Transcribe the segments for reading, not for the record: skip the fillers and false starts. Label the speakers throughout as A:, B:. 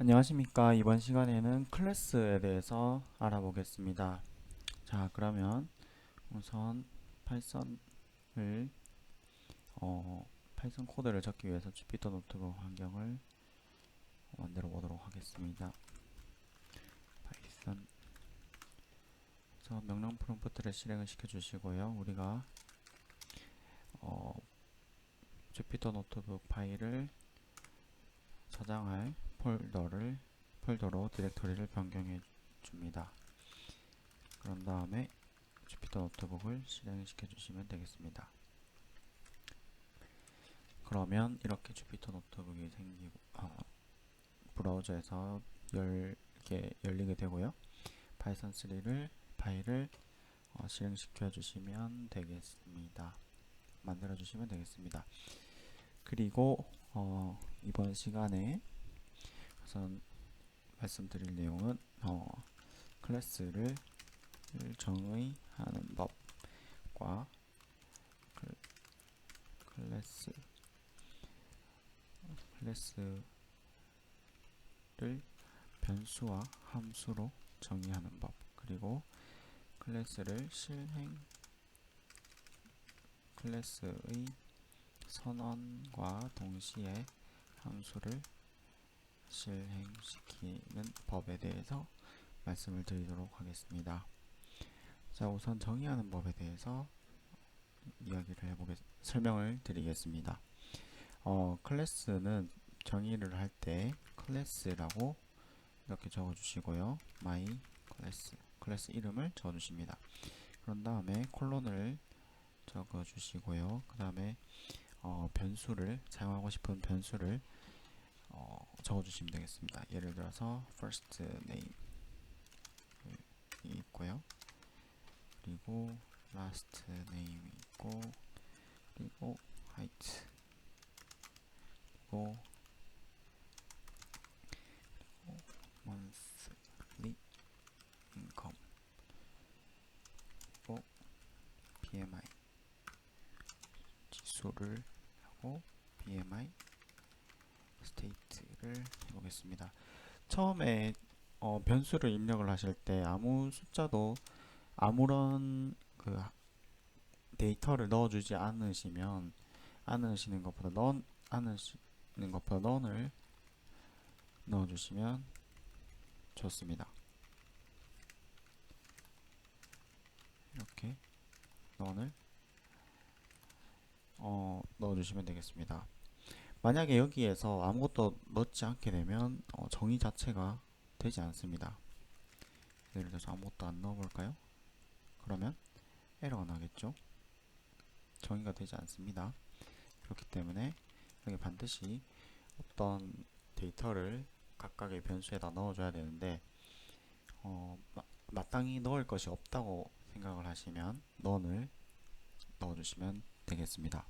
A: 안녕하십니까. 이번 시간에는 클래스에 대해서 알아보겠습니다. 자, 그러면 우선 파이썬을 파이썬 코드를 적기 위해서 주피터 노트북 환경을 만들어 보도록 하겠습니다. 파이썬 그래서 명령 프롬프트를 실행을 시켜 주시고요. 우리가 어, 주피터 노트북 파일을 저장할 폴더로 디렉토리를 변경해 줍니다. 그런 다음에 주피터 노트북을 실행시켜 주시면 되겠습니다. 그러면 이렇게 주피터 노트북이 생기고 브라우저에서 열리게 되고요. 파이썬 3를 파일을 실행시켜 주시면 되겠습니다. 만들어 주시면 되겠습니다. 그리고 이번 시간에 우선 말씀드릴 내용은 클래스를 정의하는 법과 클래스를 변수와 함수로 정의하는 법, 그리고 클래스의 선언과 동시에 함수를 실행시키는 법에 대해서 말씀을 드리도록 하겠습니다. 자, 우선 정의하는 법에 대해서 설명을 드리겠습니다. 클래스는 정의를 할 때 클래스라고 이렇게 적어주시고요. my 클래스 이름을 적어주십니다. 그런 다음에 콜론을 적어주시고요. 그 다음에 변수를 사용하고 싶은 변수를 적어주시면 되겠습니다. 예를 들어서 first name 이 있고요. 그리고 last name 있고, 그리고 height, 그리고 monthly income, 그리고 BMI 지수를 하고 BMI state를 해보겠습니다. 처음에 변수를 입력을 하실 때 아무 숫자도 아무런 데이터를 넣어주지 않으시는 것보다 넌을 넣어주시면 좋습니다. 이렇게 넌을 넣어주시면 되겠습니다. 만약에 여기에서 아무것도 넣지 않게 되면 정의 자체가 되지 않습니다. 예를 들어서 아무것도 안 넣어볼까요? 그러면 에러가 나겠죠. 정의가 되지 않습니다. 그렇기 때문에 여기 반드시 어떤 데이터를 각각의 변수에다 넣어줘야 되는데 마땅히 넣을 것이 없다고 생각을 하시면 넌을 넣어주시면 되겠습니다.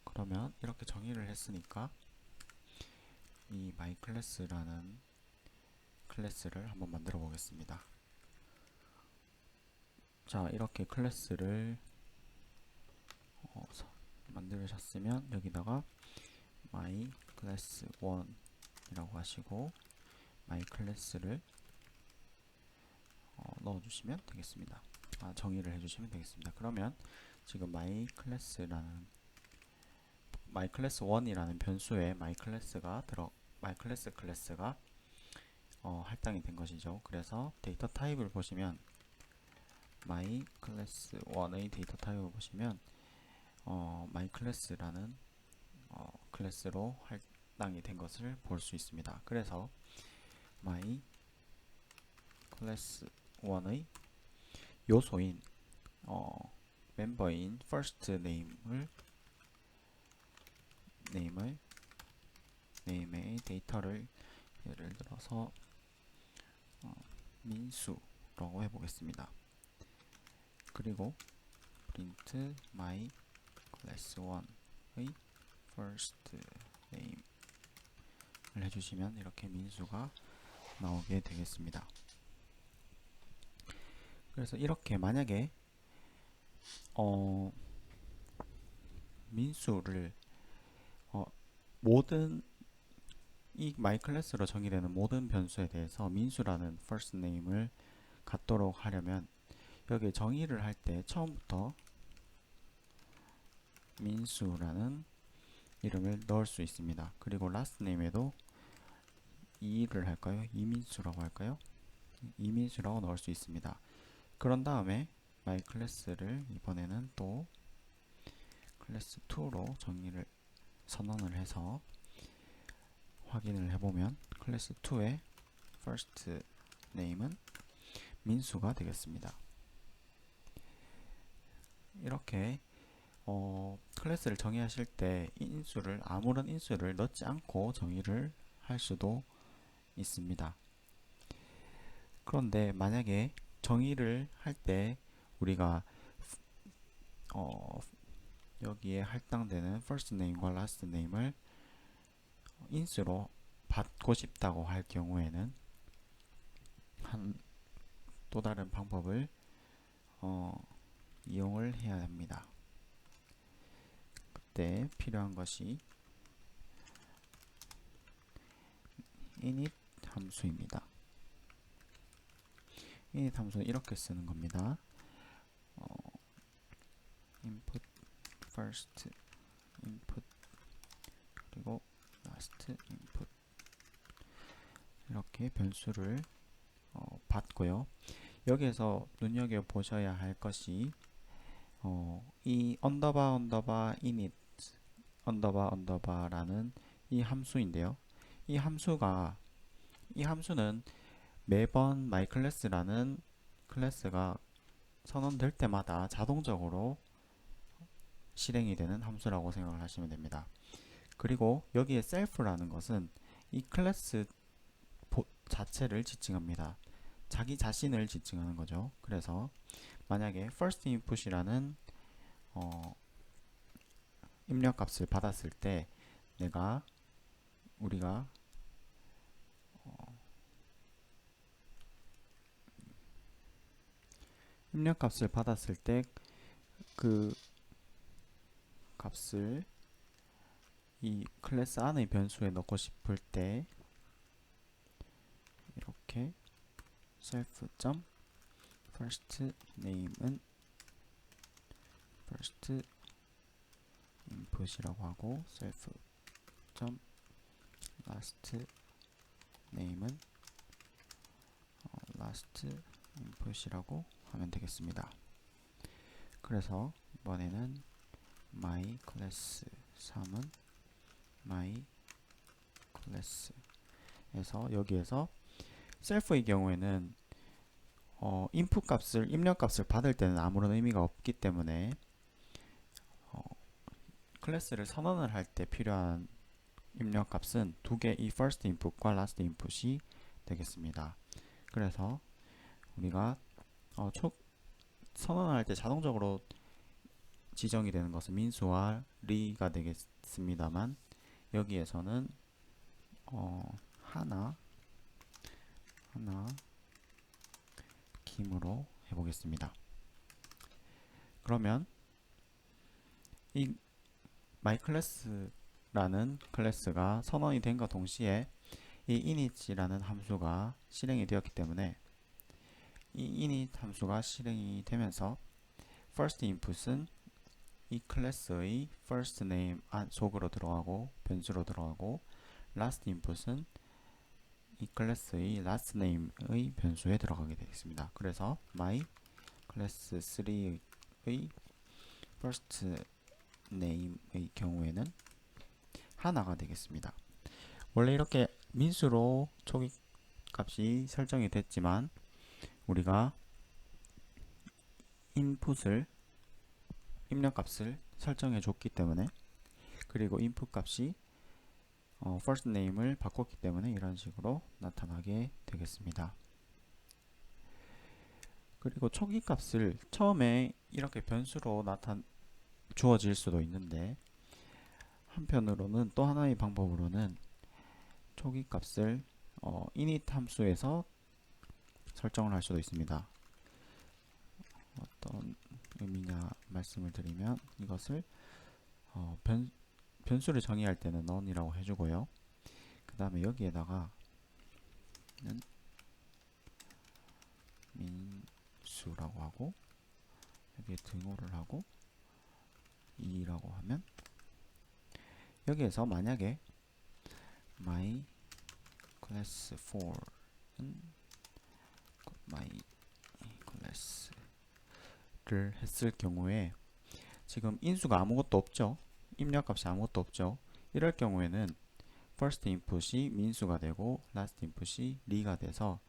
A: 그러면 이렇게 정의를 했으니까 이 myClass라는 클래스를 한번 만들어 보겠습니다. 자, 이렇게 클래스를 만드셨으면 여기다가 myClass1 이라고 하시고 myClass를 넣어주시면 되겠습니다. 정의를 해주시면 되겠습니다. 그러면 지금 myClass1이라는 변수에 myClass 클래스가 할당이 된 것이죠. 그래서 데이터 타입을 보시면 myClass1의 데이터 타입을 보시면 myClass라는 클래스로 할당이 된 것을 볼 수 있습니다. 그래서 myClass1의 요소인 멤버인 first name의 데이터를 예를 들어서 민수라고 해보겠습니다. 그리고 print my class 1의 first name을 해주시면 이렇게 민수가 나오게 되겠습니다. 그래서 이렇게 만약에 민수를 모든 이 my 클래스로 정의되는 모든 변수에 대해서 민수라는 first name을 갖도록 하려면 여기에 정의를 할 때 처음부터 민수라는 이름을 넣을 수 있습니다. 그리고 last name에도 이를 할까요? 이민수라고 할까요? 이민수라고 넣을 수 있습니다. 그런 다음에 my 클래스를 이번에는 또 클래스 2로 정의를 선언을 해서 확인을 해보면 클래스 2의 first name은 민수가 되겠습니다. 이렇게 클래스를 정의하실 때 인수를 아무런 인수를 넣지 않고 정의를 할 수도 있습니다. 그런데 만약에 정의를 할 때 우리가 여기에 할당되는 first name과 last name을 인수로 받고 싶다고 할 경우에는 또 다른 방법을 이용을 해야 합니다. 그때 필요한 것이 init 함수입니다. init 함수는 이렇게 쓰는 겁니다. input first input 그리고 last input 이렇게 변수를 받고요. 여기에서 눈여겨보셔야 할 것이 이 언더바 init 언더바라는 이 함수인데요. 이 함수는 매번 myClass라는 클래스가 선언될 때마다 자동적으로 실행이 되는 함수라고 생각을 하시면 됩니다. 그리고 여기에 self라는 것은 이 클래스 자체를 지칭합니다. 자기 자신을 지칭하는 거죠. 그래서 만약에 first input이라는 입력값을 받았을 때 우리가 입력값을 받았을 때 그 값을 이 클래스 안의 변수에 넣고 싶을 때 이렇게 self.first name은 first input이라고 하고 self.last name은 last input이라고 하면 되겠습니다. 그래서 이번에는 my class 3은 my class에서 여기에서 self의 경우에는 input 값을 입력 값을 받을 때는 아무런 의미가 없기 때문에 클래스를 선언을 할 때 필요한 입력 값은 두 개, 이 first input과 last input이 되겠습니다. 그래서 우리가 선언할 때 자동적으로 지정이 되는 것은 민수와 리가 되겠습니다만 여기에서는 하나 김으로 해보겠습니다. 그러면 이 myClass라는 클래스가 선언이 된과 동시에 이 init이라는 함수가 실행이 되었기 때문에 이 init 함수가 실행이 되면서 first input은 이 클래스의 first name 속으로 들어가고 변수로 들어가고 last input은 이 클래스의 last name의 변수에 들어가게 되겠습니다. 그래서 my class 3의 first name의 경우에는 하나가 되겠습니다. 원래 이렇게 민수로 초기 값이 설정이 됐지만 우리가 인풋을 입력 값을 설정해 줬기 때문에 그리고 인풋 값이 first name을 바꿨기 때문에 이런 식으로 나타나게 되겠습니다. 그리고 초기 값을 처음에 이렇게 변수로 주어질 수도 있는데 한편으로는 또 하나의 방법으로는 초기 값을 init 함수에서 설정을 할 수도 있습니다. 어떤 의미냐 말씀을 드리면 이것을 변수를 정의할 때는 none이라고 해주고요. 그 다음에 여기에다가 는 민수라고 하고 여기에 등호를 하고 2라고 하면 여기에서 만약에 my class 4는 my class를 했을 경우에 지금 인수가 아무것도 없죠. 입력값이 아무것도 없죠. 이럴 경우에는 first input이 민수가 되고 last input이 리가 돼서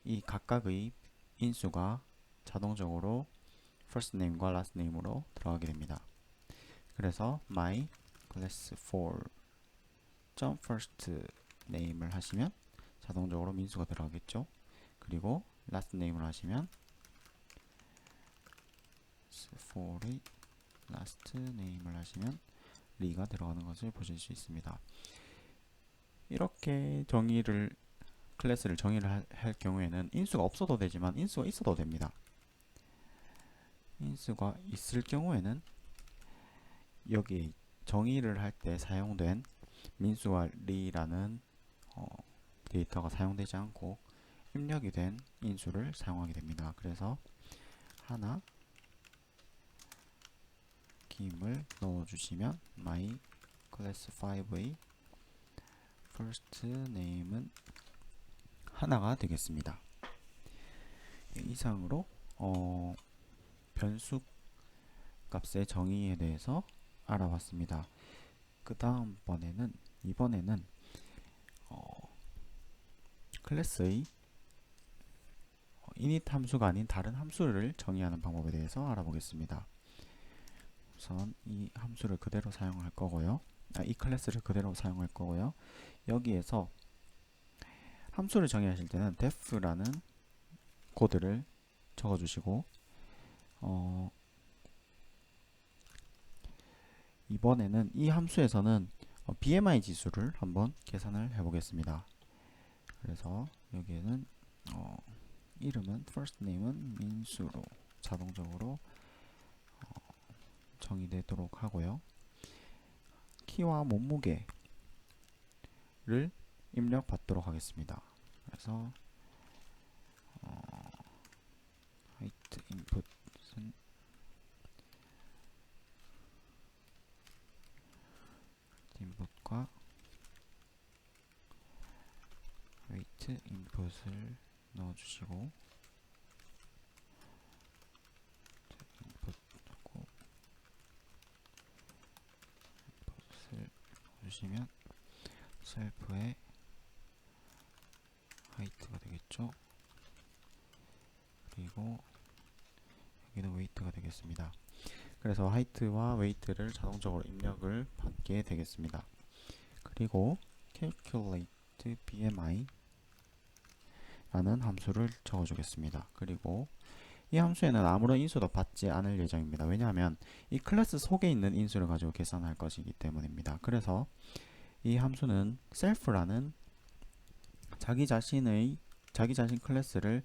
A: 이 각각의 인수가 자동적으로 first name과 last name으로 들어가게 됩니다. 그래서 my class 4 first name을 하시면 자동적으로 민수가 들어가겠죠. 그리고 last name을 하시면 4의 last name을 하시면 리가 들어가는 것을 보실 수 있습니다. 이렇게 클래스를 정의를 할 경우에는 인수가 없어도 되지만 인수가 있어도 됩니다. 인수가 있을 경우에는 여기 정의를 할 때 사용된 민수와 리라는 데이터가 사용되지 않고 입력이 된 인수를 사용하게 됩니다. 그래서 하나 김을 넣어주시면 my class 5의 first name은 하나가 되겠습니다. 이상으로 변수 값의 정의에 대해서 알아봤습니다. 그 이번에는 클래스의 init 함수가 아닌 다른 함수를 정의하는 방법에 대해서 알아보겠습니다. 우선 이 함수를 그대로 사용할 거고요. 이 클래스를 그대로 사용할 거고요. 여기에서 함수를 정의하실 때는 def라는 코드를 적어주시고 이번에는 이 함수에서는 BMI 지수를 한번 계산을 해보겠습니다. 그래서 여기에는 이름은 first name은 민수로 자동적으로 정의되도록 하고요. 키와 몸무게를 입력 받도록 하겠습니다. 그래서 height input은 input과 weight input을 넣어주시고 input하고 input을 넣어주시면 셀프의 height가 되겠죠. 그리고 여기는 weight가 되겠습니다. 그래서 height와 weight를 자동적으로 입력을 받게 되겠습니다. 그리고 calculate BMI 라는 함수를 적어주겠습니다. 그리고 이 함수에는 아무런 인수도 받지 않을 예정입니다. 왜냐하면 이 클래스 속에 있는 인수를 가지고 계산할 것이기 때문입니다. 그래서 이 함수는 self라는 자기 자신 클래스를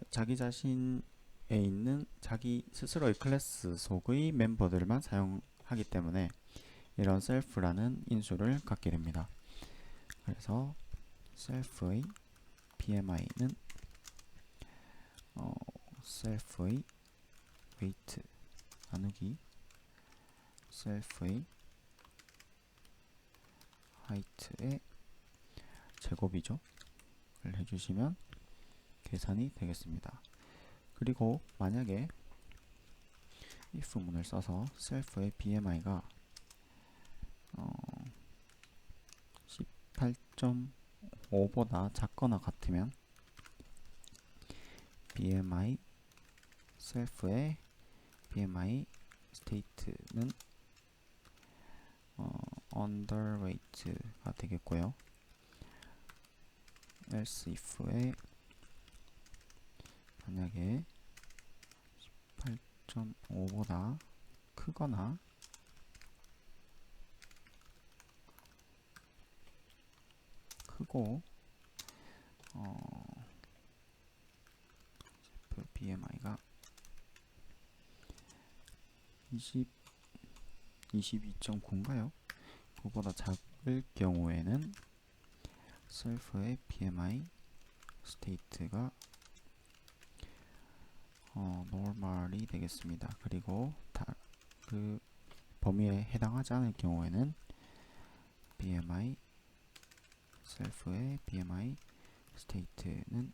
A: 자기 자신에 있는 자기 스스로의 클래스 속의 멤버들만 사용하기 때문에 이런 self라는 인수를 갖게 됩니다. 그래서 self의 BMI는 self의 weight 나누기 self의 height의 제곱이죠. 를 해주시면 계산이 되겠습니다. 그리고 만약에 if 문을 써서 self의 BMI가 18.5보다 작거나 같으면 BMI self의 BMI state는 underweight가 되겠고요. else if의 만약에 18.5보다 크거나 크고 BMI가 22.9인가요? 그거보다 일 경우에는 셀프의 BMI 스테이트가 노멀이 되겠습니다. 그리고 그 범위에 해당하지 않을 경우에는 BMI 셀프의 BMI 스테이트는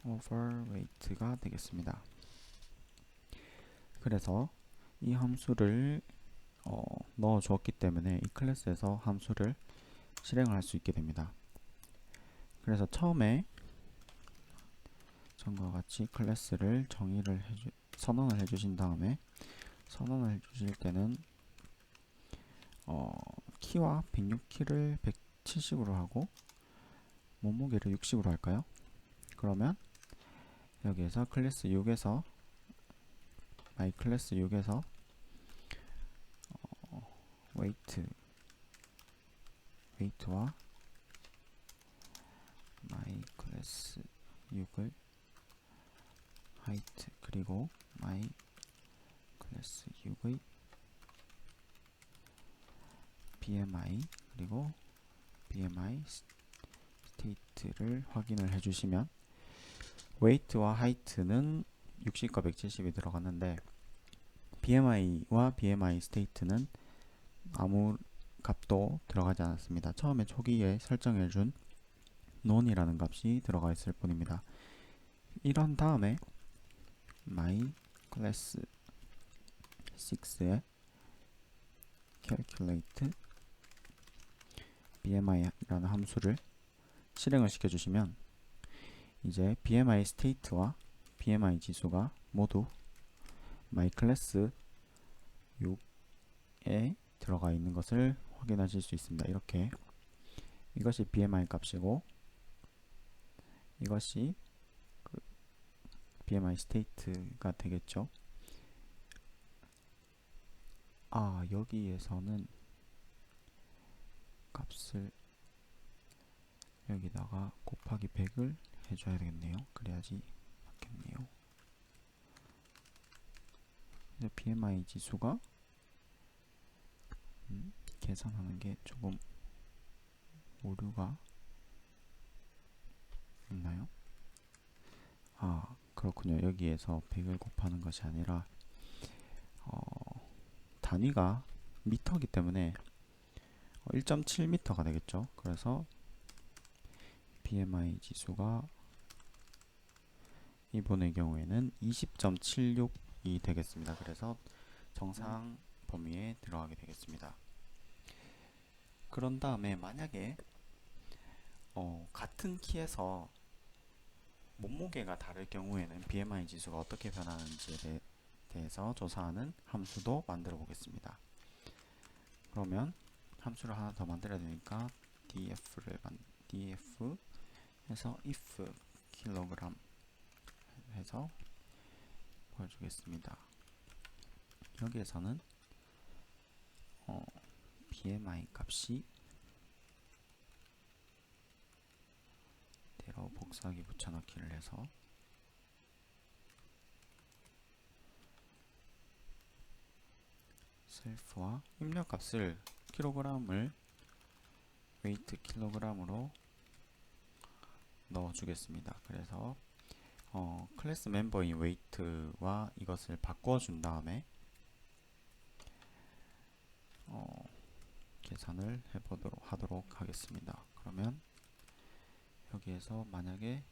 A: overweight가 되겠습니다. 그래서 이 함수를 넣어 주었기 때문에 이 클래스에서 함수를 실행을 할 수 있게 됩니다. 그래서 처음에 전과 같이 클래스를 선언을 해주신 다음에 선언을 해주실 때는 키와 106키를 170으로 하고 몸무게를 60으로 할까요? 그러면 여기에서 클래스 6에서 my 클래스 6에서 웨이트와 my 클래스 6을 height 그리고 my 클래스 6의 BMI 그리고 BMI 스테이트를 확인을 해주시면 weight와 height는 60과 170이 들어갔는데 BMI와 BMI 스테이트는 아무 값도 들어가지 않았습니다. 처음에 초기에 설정해준 none이라는 값이 들어가 있을 뿐입니다. 이런 다음에 my class 6에 calculate BMI라는 함수를 실행을 시켜주시면 이제 BMI 스테이트와 BMI 지수가 모두 my class 6에 들어가 있는 것을 확인하실 수 있습니다. 이렇게 이것이 BMI 값이고 이것이 BMI 스테이트가 되겠죠. 여기에서는 값을 여기다가 곱하기 100을 해줘야 되겠네요. 그래야지 맞겠네요. 이제 BMI 지수가 계산하는 게 조금 오류가 있나요? 그렇군요. 여기에서 100을 곱하는 것이 아니라 단위가 미터이기 때문에 1.7m가 되겠죠. 그래서 BMI 지수가 이번의 경우에는 20.76이 되겠습니다. 그래서 정상 범위에 들어가게 되겠습니다. 그런 다음에 만약에 같은 키에서 몸무게가 다를 경우에는 BMI 지수가 어떻게 변하는지에 대해서 조사하는 함수도 만들어 보겠습니다. 그러면 함수를 하나 더 만들어야 되니까 df 해서 if kg 해서 보여주겠습니다. 여기에서는 BMI 값이 대로 복사하기 붙여넣기를 해서 셀프와 입력값을 킬로그램을 웨이트 킬로그램으로 넣어주겠습니다. 그래서 클래스 멤버인 웨이트와 이것을 바꿔준 다음에 계산을 하도록 하겠습니다. 그러면 여기에서 만약에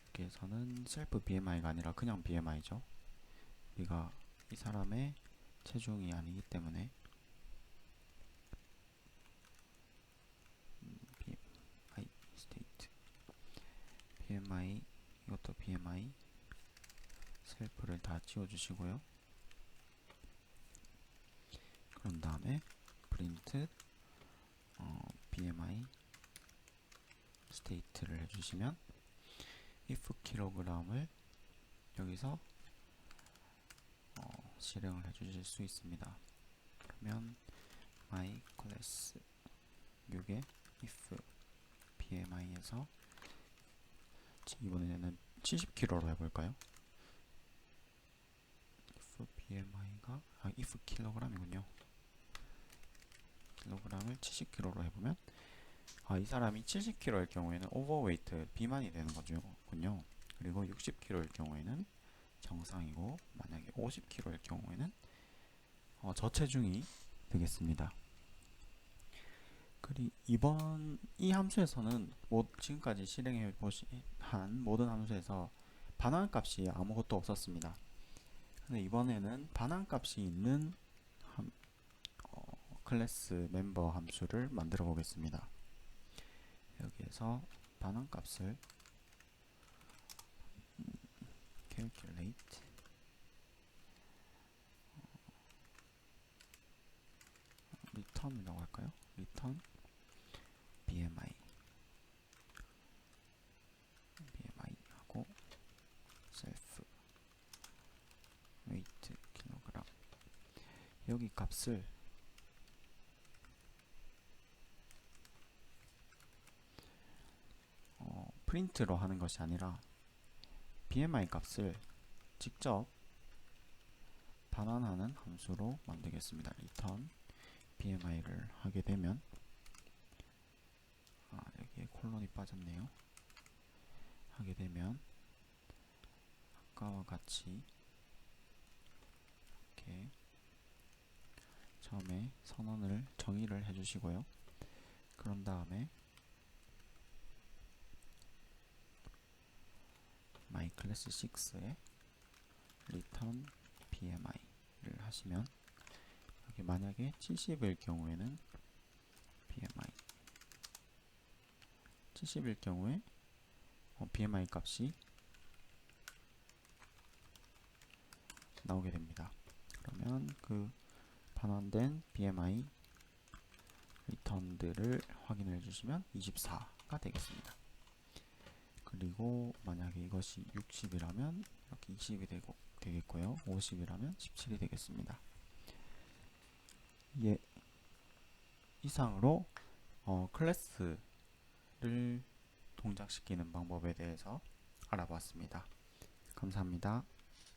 A: 여기에서는 셀프 BMI가 아니라 그냥 BMI죠. 우리가 이 사람의 체중이 아니기 때문에 BMI 스테이트 BMI 이것도 BMI 셀프를 다 지워주시고요. 그런 다음에 print BMI 스테이트를 해주시면 if kg을 여기서 실행을 해주실 수 있습니다. 그러면 my class 6에 if BMI에서 이번에는 70kg로 해볼까요? if BMI가 if 킬로그램이군요. 킬로그램을 70kg로 해보면 이 사람이 70kg일 경우에는 오버웨이트 비만이 되는 거군요. 그리고 60kg일 경우에는 정상이고 만약에 50kg일 경우에는 저체중이 되겠습니다. 그리고 이번 이 함수에서는 지금까지 실행해 한 모든 함수에서 반환값이 아무것도 없었습니다. 근데 이번에는 반환값이 있는 클래스 멤버 함수를 만들어 보겠습니다. 여기에서 반환값을 calculate return이라고 할까요? return BMI 하고 self weight 킬로그램 여기 값을 프린트로 하는 것이 아니라 BMI 값을 직접 반환하는 함수로 만들겠습니다. return BMI를 하게 되면 여기에 콜론이 빠졌네요. 하게 되면 아까와 같이 이렇게 처음에 선언을 정의를 해주시고요. 그런 다음에 myClass6에 return BMI를 하시면 여기 만약에 70일 경우에는 BMI 70일 경우에 BMI 값이 나오게 됩니다. 그러면 그 반환된 BMI 리턴들을 확인해 주시면 24가 되겠습니다. 그리고 만약에 이것이 60이라면 이렇게 20이 되겠고요. 50이라면 17이 되겠습니다. 예, 이상으로 클래스를 동작시키는 방법에 대해서 알아봤습니다. 감사합니다.